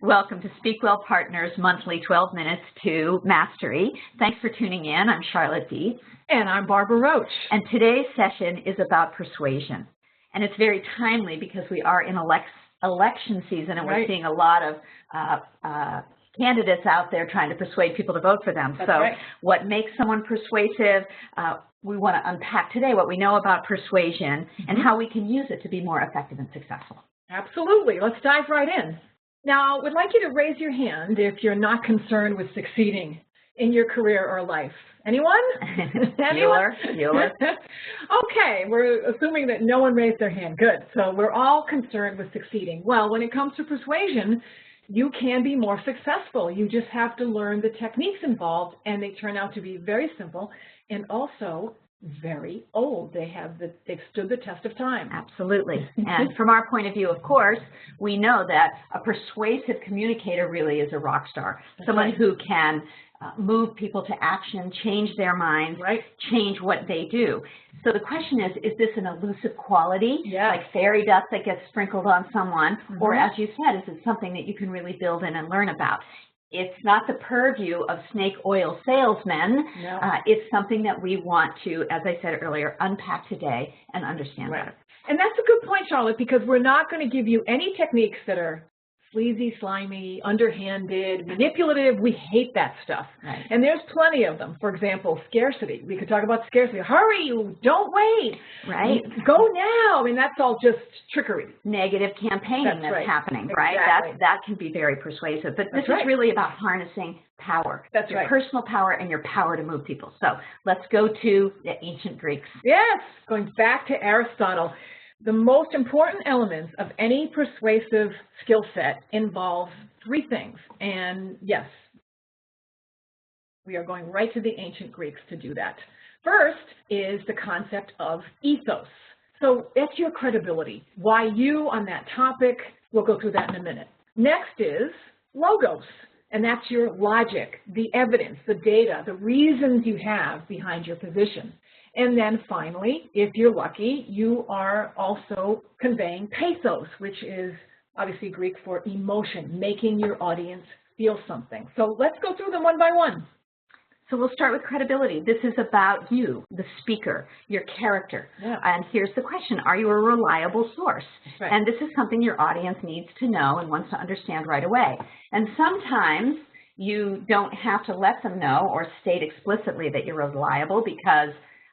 Welcome to Speak Well Partners Monthly 12 Minutes to Mastery. Thanks for tuning in. I'm Charlotte Dietz. And I'm Barbara Roach. And today's session is about persuasion. And it's very timely because we are in election season and we're seeing a lot of candidates out there trying to persuade people to vote for them. That's right. What makes someone persuasive? We want to unpack today what we know about persuasion and how we can use it to be more effective and successful. Absolutely. Let's dive right in. Now, we'd like you to raise your hand if you're not concerned with succeeding in your career or life. Anyone? Anyone? Bueller. Okay, we're assuming that no one raised their hand. Good. So we're all concerned with succeeding. Well, when it comes to persuasion, you can be more successful. You just have to learn the techniques involved, and they turn out to be very simple and also very old. They've stood the test of time. Absolutely. And from our point of view, of course, we know that a persuasive communicator really is a rock star. Someone who can move people to action, change their minds, change what they do. So the question is this an elusive quality, like fairy dust that gets sprinkled on someone, or as you said, is it something that you can really build in and learn about? It's not the purview of snake oil salesmen. No. It's something that we want to, as I said earlier, unpack today and understand better. And that's a good point, Charlotte, because we're not going to give you any techniques that are sleazy, slimy, underhanded, manipulative. We hate that stuff. And there's plenty of them. For example, scarcity. We could talk about scarcity. Hurry, don't wait. Go now. I mean, that's all just trickery. Negative campaigning that's happening, That can be very persuasive. But this is really about harnessing power. Your personal power and your power to move people. So let's go to the ancient Greeks. Yes, going back to Aristotle. The most important elements of any persuasive skill set involve three things. And yes, we are going right to the ancient Greeks to do that. First is the concept of ethos. So that's your credibility. Why you on that topic? We'll go through that in a minute. Next is logos. And that's your logic, the evidence, the data, the reasons you have behind your position. And then finally, if you're lucky, you are also conveying pathos, which is obviously Greek for emotion, making your audience feel something. So let's go through them one by one. So we'll start with credibility. This is about you, the speaker, your character. And here's the question, are you a reliable source? And this is something your audience needs to know and wants to understand right away. And sometimes you don't have to let them know or state explicitly that you're reliable, because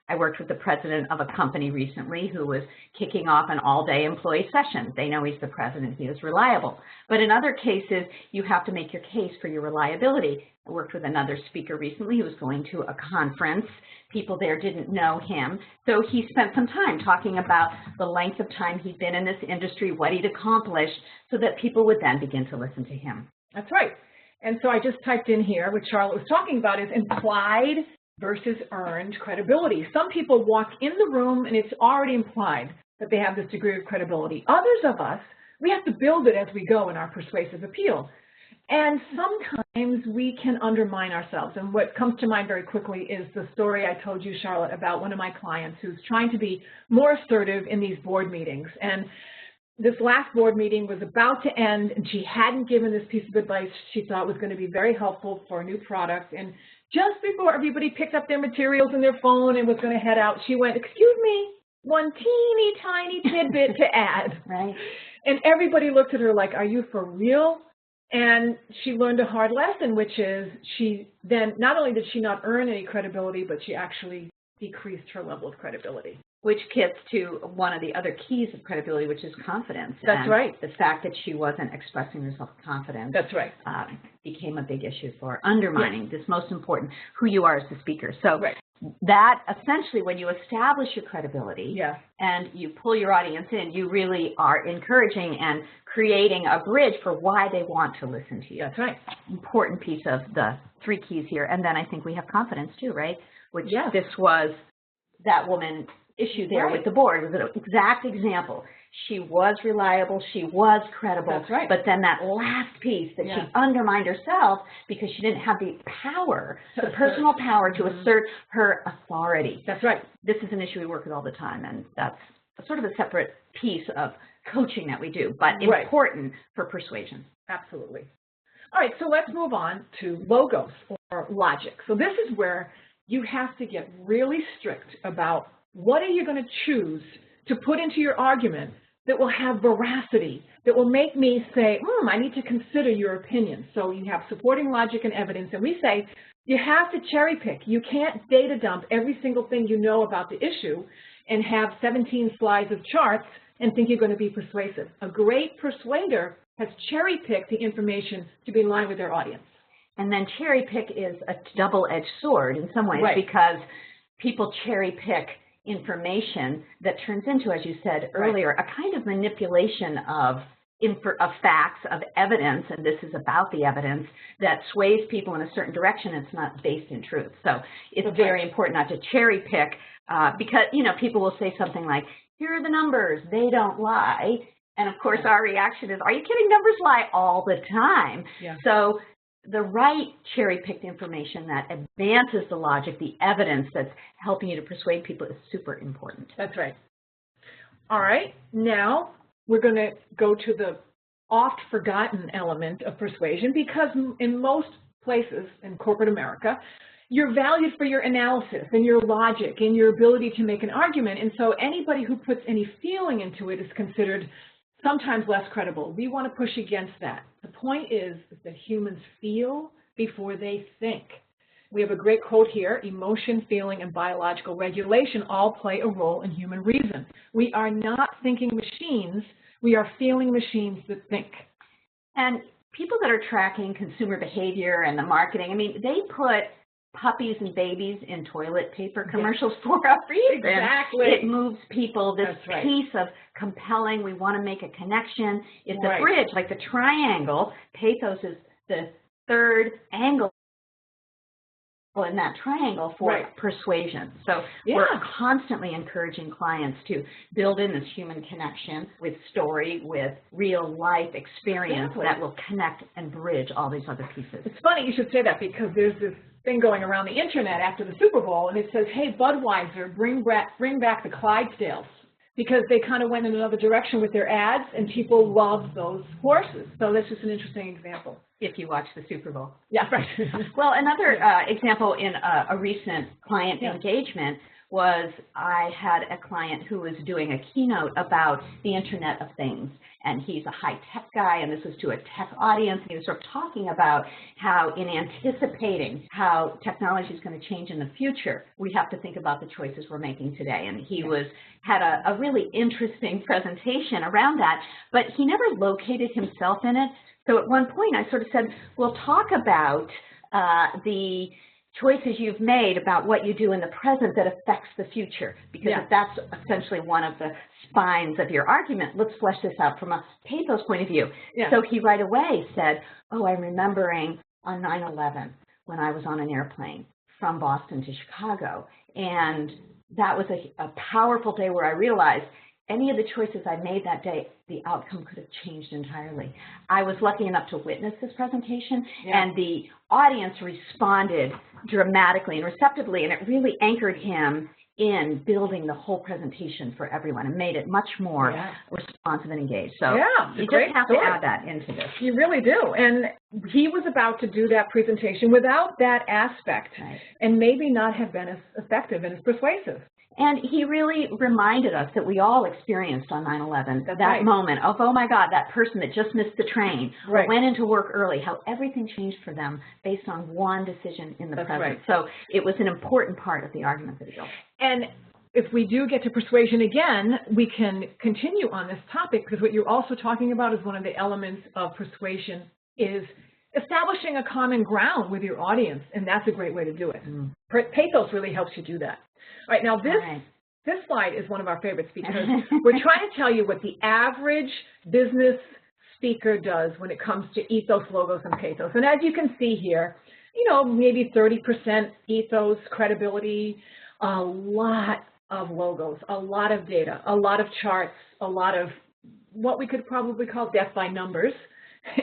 I worked with the president of a company recently who was kicking off an all-day employee session. They know he's the president, he is reliable. But in other cases, you have to make your case for your reliability. I worked with another speaker recently who was going to a conference. People there didn't know him. So he spent some time talking about the length of time he'd been in this industry, what he'd accomplished, so that people would then begin to listen to him. That's right. And so I just typed in here, what Charlotte was talking about is implied versus earned credibility. Some people walk in the room and it's already implied that they have this degree of credibility. Others of us, we have to build it as we go in our persuasive appeal. And sometimes we can undermine ourselves. And what comes to mind very quickly is the story I told you, Charlotte, about one of my clients who's trying to be more assertive in these board meetings. And this last board meeting was about to end, and she hadn't given this piece of advice she thought was going to be very helpful for a new product. And just before everybody picked up their materials and their phone and was going to head out, she went, "Excuse me, one teeny tiny tidbit to add." And everybody looked at her like, "Are you for real?" And she learned a hard lesson, which is she then, not only did she not earn any credibility, but she actually decreased her level of credibility. Which gets to one of the other keys of credibility, which is confidence. That's right. The fact that she wasn't expressing herself with confidence. That's right. Became a big issue for undermining this most important, who you are as the speaker. So that essentially, when you establish your credibility and you pull your audience in, you really are encouraging and creating a bridge for why they want to listen to you. That's right. Important piece of the three keys here. And then I think we have confidence too, right? Which this was that woman issue there with the board. It was an exact example. She was reliable, she was credible, but then that last piece that she undermined herself because she didn't have the power, the personal power to assert her authority. That's right. This is an issue we work with all the time, and that's sort of a separate piece of coaching that we do, but important for persuasion. Absolutely. All right, so let's move on to logos or logic. So this is where you have to get really strict about what are you going to choose to put into your argument that will have veracity, that will make me say, I need to consider your opinion. So you have supporting logic and evidence, and we say you have to cherry pick. You can't data dump every single thing you know about the issue and have 17 slides of charts and think you're going to be persuasive. A great persuader has cherry picked the information to be in line with their audience. And then cherry pick is a double-edged sword in some ways, because people cherry pick information that turns into, as you said earlier, a kind of manipulation of facts, of evidence, and this is about the evidence, that sways people in a certain direction. It's not based in truth. So it's very important not to cherry pick because, people will say something like, here are the numbers, they don't lie. And of course, our reaction is, are you kidding? Numbers lie all the time. Yeah. So the right cherry-picked information that advances the logic, the evidence that's helping you to persuade people is super important. That's right. All right, now we're going to go to the oft-forgotten element of persuasion, because in most places in corporate America, you're valued for your analysis and your logic and your ability to make an argument, and so anybody who puts any feeling into it is considered sometimes less credible. We want to push against that. The point is that humans feel before they think. We have a great quote here: emotion, feeling, and biological regulation all play a role in human reason. We are not thinking machines, we are feeling machines that think. And people that are tracking consumer behavior and the marketing, they put puppies and babies in toilet paper commercials for a reason. Exactly. It moves people, this piece of compelling, we want to make a connection. It's a bridge, like the triangle. Pathos is the third angle in that triangle for persuasion. So we're constantly encouraging clients to build in this human connection with story, with real life experience that will connect and bridge all these other pieces. It's funny you should say that, because there's this thing going around the internet after the Super Bowl, and it says, hey, Budweiser, bring back the Clydesdales, because they kind of went in another direction with their ads, and people love those horses. So that's just an interesting example. If you watch the Super Bowl. Yeah, right. Well, another example in a recent client engagement was I had a client who was doing a keynote about the Internet of Things, and he's a high-tech guy, and this was to a tech audience, and he was sort of talking about how in anticipating how technology is going to change in the future, we have to think about the choices we're making today. And he had a really interesting presentation around that, but he never located himself in it. So at one point I sort of said, we'll talk about the choices you've made about what you do in the present that affects the future, because if that's essentially one of the spines of your argument, let's flesh this out from a pathos point of view. So he right away said, oh, I'm remembering on 9/11 when I was on an airplane from Boston to Chicago, and that was a powerful day where I realized any of the choices I made that day, the outcome could have changed entirely. I was lucky enough to witness this presentation, and the audience responded dramatically and receptively, and it really anchored him in building the whole presentation for everyone and made it much more responsive and engaged. So you just have to add that into this. You really do. And he was about to do that presentation without that aspect and maybe not have been as effective and as persuasive. And he really reminded us that we all experienced on 9/11 that moment of, oh my God, that person that just missed the train or went into work early, how everything changed for them based on one decision in the present. So it was an important part of the argument that he built. And if we do get to persuasion again, we can continue on this topic, because what you're also talking about is one of the elements of persuasion is establishing a common ground with your audience, and that's a great way to do it. Pathos really helps you do that. All right, now this slide is one of our favorites, because we're trying to tell you what the average business speaker does when it comes to ethos, logos, and pathos. And as you can see here, maybe 30% ethos, credibility, a lot of logos, a lot of data, a lot of charts, a lot of what we could probably call death by numbers.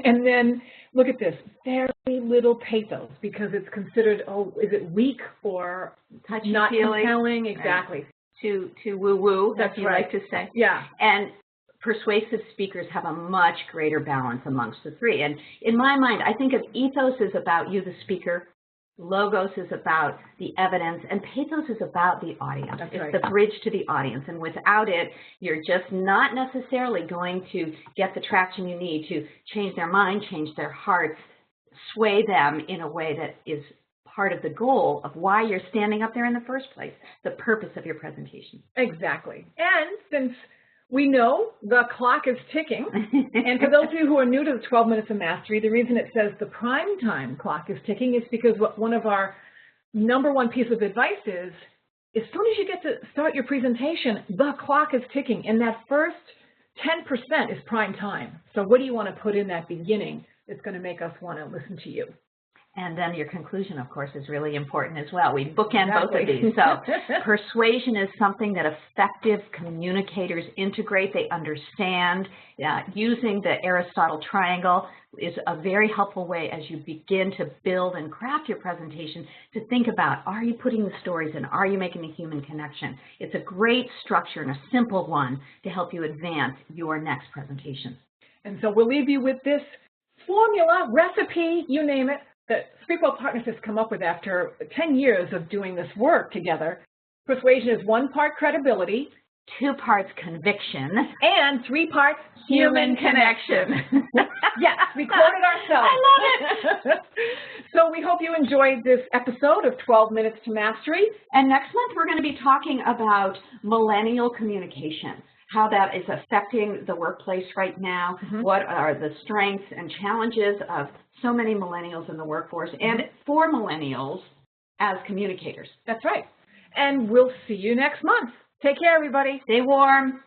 And then look at this, very little pathos, because it's considered, oh, is it weak or not compelling? Exactly. To woo-woo, as you like to say. Yeah. And persuasive speakers have a much greater balance amongst the three. And in my mind, I think of ethos is about you, the speaker, logos is about the evidence, and pathos is about the audience. That's it's right. the bridge to the audience. And without it, you're just not necessarily going to get the traction you need to change their mind, change their hearts, sway them in a way that is part of the goal of why you're standing up there in the first place, the purpose of your presentation. Exactly. And since we know the clock is ticking, and for those of you who are new to the 12 Minutes of Mastery, the reason it says the prime time clock is ticking is because one of our #1 piece of advice is, as soon as you get to start your presentation, the clock is ticking, and that first 10% is prime time. So what do you want to put in that beginning that's going to make us want to listen to you? And then your conclusion, of course, is really important as well. We bookend both of these. So persuasion is something that effective communicators integrate. They understand. Using the Aristotle triangle is a very helpful way as you begin to build and craft your presentation to think about, are you putting the stories in? Are you making a human connection? It's a great structure and a simple one to help you advance your next presentation. And so we'll leave you with this formula, recipe, you name it, that Speakwell Partners has come up with after 10 years of doing this work together. Persuasion is 1 part credibility, 2 parts conviction, and 3 parts human connection. Yes, we quoted ourselves. I love it. So we hope you enjoyed this episode of 12 Minutes to Mastery. And next month, we're going to be talking about millennial communication, how that is affecting the workplace right now, what are the strengths and challenges of so many millennials in the workforce, and for millennials as communicators. That's right. And we'll see you next month. Take care, everybody. Stay warm.